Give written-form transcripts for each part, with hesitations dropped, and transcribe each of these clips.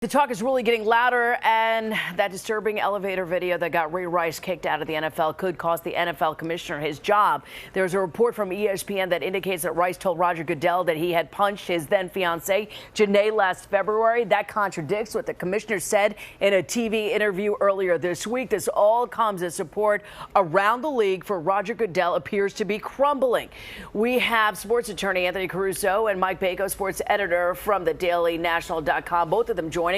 The talk is really getting louder, and that disturbing elevator video that got Ray Rice kicked out of the NFL could cost the NFL commissioner his job. There's a report from ESPN that indicates that Rice told Roger Goodell that he had punched his then-fiancée, Janae, last February. That contradicts what the commissioner said in a TV interview earlier this week. This all comes as support around the league for Roger Goodell appears to be crumbling. We have sports attorney Anthony Caruso and Mike Bacot, sports editor from the DailyNational.com, both of them joining.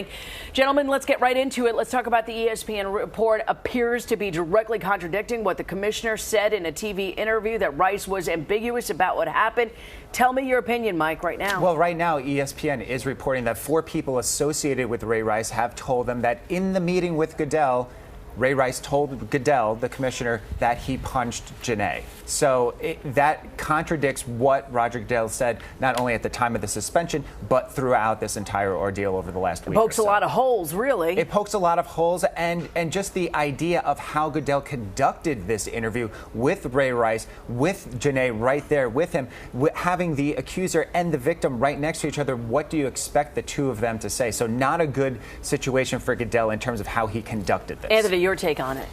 Gentlemen, let's get right into it. Let's talk about the ESPN report. Appears to be directly contradicting what the commissioner said in a TV interview, that Rice was ambiguous about what happened. Tell me your opinion, Mike, right now. Well, right now, ESPN is reporting that 4 people associated with Ray Rice have told them that in the meeting with Goodell, Ray Rice told Goodell, the commissioner, that he punched Janae. So that contradicts what Roger Goodell said, not only at the time of the suspension, but throughout this entire ordeal over the last week. It pokes a lot of holes, really. It pokes a lot of holes, and just the idea of how Goodell conducted this interview with Ray Rice, with Janae right there with him, having the accuser and the victim right next to each other. What do you expect the two of them to say? So not a good situation for Goodell in terms of how he conducted this. Anthony, your take on it?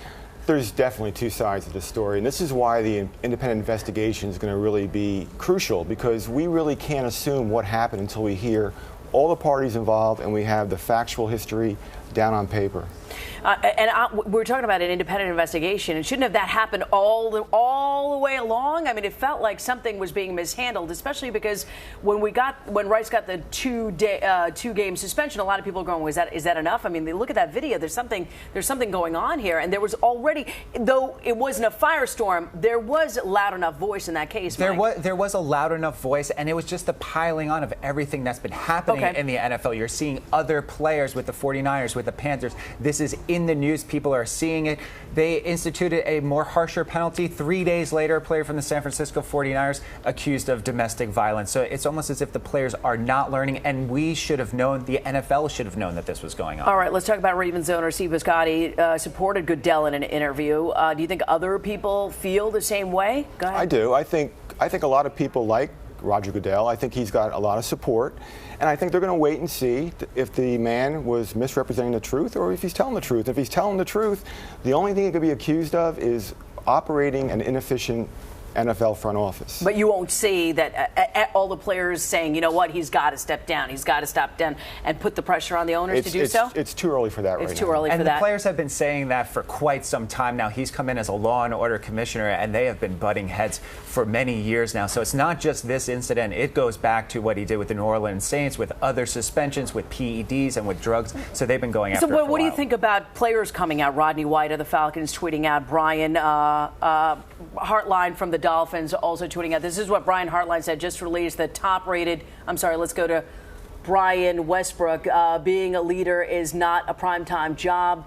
There's definitely two sides of the story, and this is why the independent investigation is going to really be crucial, because we really can't assume what happened until we hear all the parties involved and we have the factual history down on paper. We're talking about an independent investigation, and shouldn't have that happened all the way along? I mean, it felt like something was being mishandled, especially because when Rice got the two-game suspension, a lot of people are going, is that enough? I mean, they look at that video. There's something going on here, and there was already, though it wasn't a firestorm, there was a loud enough voice in that case. There was a loud enough voice, and it was just the piling on of everything that's been happening in the NFL. You're seeing other players with the 49ers, with the Panthers. This is in the news. People are seeing it. They instituted a more harsher penalty. 3 days later, a player from the San Francisco 49ers accused of domestic violence. So it's almost as if the players are not learning, and we should have known, the NFL should have known that this was going on. All right, let's talk about Ravens owner Steve Bisciotti supported Goodell in an interview. Do you think other people feel the same way? Go ahead. I do. I think a lot of people like Roger Goodell. I think he's got a lot of support, and I think they're going to wait and see if the man was misrepresenting the truth or if he's telling the truth. If he's telling the truth, the only thing he could be accused of is operating an inefficient NFL front office. But you won't see that all the players saying, you know what, he's got to step down, he's got to step down, and put the pressure on the owners to do so? It's too early for that right now. It's too early for that. And the players have been saying that for quite some time now. He's come in as a law and order commissioner, and they have been butting heads for many years now. So it's not just this incident. It goes back to what he did with the New Orleans Saints, with other suspensions, with PEDs, and with drugs. So they've been going after it for a while. What do you think about players coming out? Rodney White of the Falcons tweeting out, Brian Hartline from the Dolphins also tweeting out. This is what Brian Hartline said, just released the top-rated, let's go to Brian Westbrook. Being a leader is not a primetime job.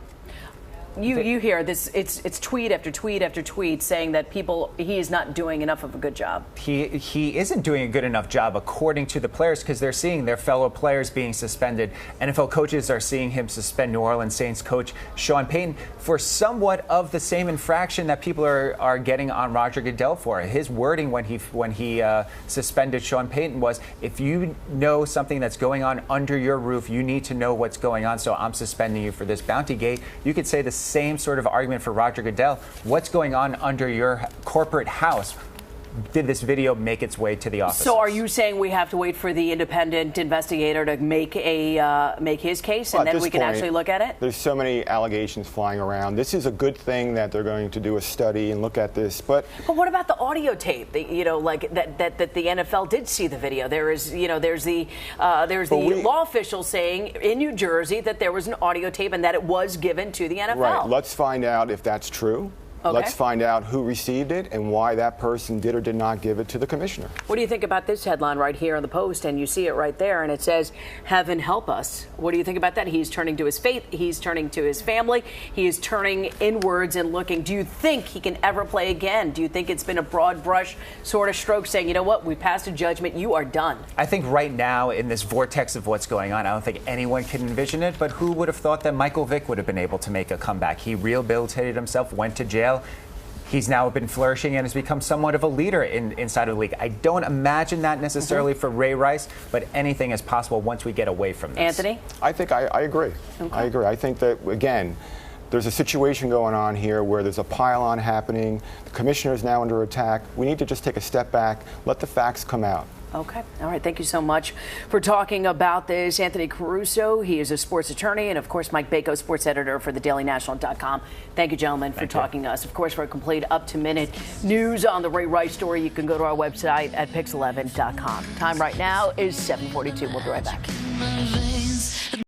You hear this, it's tweet after tweet after tweet saying that he is not doing enough of a good job. He isn't doing a good enough job, according to the players, because they're seeing their fellow players being suspended. NFL coaches are seeing him suspend New Orleans Saints coach Sean Payton for somewhat of the same infraction that people are getting on Roger Goodell for. His wording when he suspended Sean Payton was, if you know something that's going on under your roof, you need to know what's going on, so I'm suspending you for this bounty gate. You could say the same sort of argument for Roger Goodell. What's going on under your corporate house? Did this video make its way to the office? So are you saying we have to wait for the independent investigator to make his case, and then we can actually look at it? There's so many allegations flying around. This is a good thing that they're going to do a study and look at this, but what about the audio tape? That the NFL did see the video. There's the law official saying in New Jersey that there was an audio tape and that it was given to the NFL. Right. Let's find out if that's true. Okay. Let's find out who received it and why that person did or did not give it to the commissioner. What do you think about this headline right here on the Post? And you see it right there, and it says, "Heaven help us." What do you think about that? He's turning to his faith. He's turning to his family. He is turning inwards and looking. Do you think he can ever play again? Do you think it's been a broad brush sort of stroke saying, you know what, we passed a judgment, you are done? I think right now, in this vortex of what's going on, I don't think anyone can envision it, but who would have thought that Michael Vick would have been able to make a comeback? He rehabilitated himself, went to jail. he's now been flourishing and has become somewhat of a leader inside of the league. I don't imagine that necessarily for Ray Rice, but anything is possible once we get away from this. Anthony? I think I agree. Okay. I agree. I think that, again, there's a situation going on here where there's a pile-on happening. The commissioner is now under attack. We need to just take a step back, let the facts come out. Okay. All right. Thank you so much for talking about this. Anthony Caruso, he is a sports attorney, and of course, Mike Bako, sports editor for thedailynational.com. Thank you, gentlemen, for talking to us. Of course, for a complete up-to-minute news on the Ray Rice story, you can go to our website at PIX11.com. Time right now is 7:42. We'll be right back.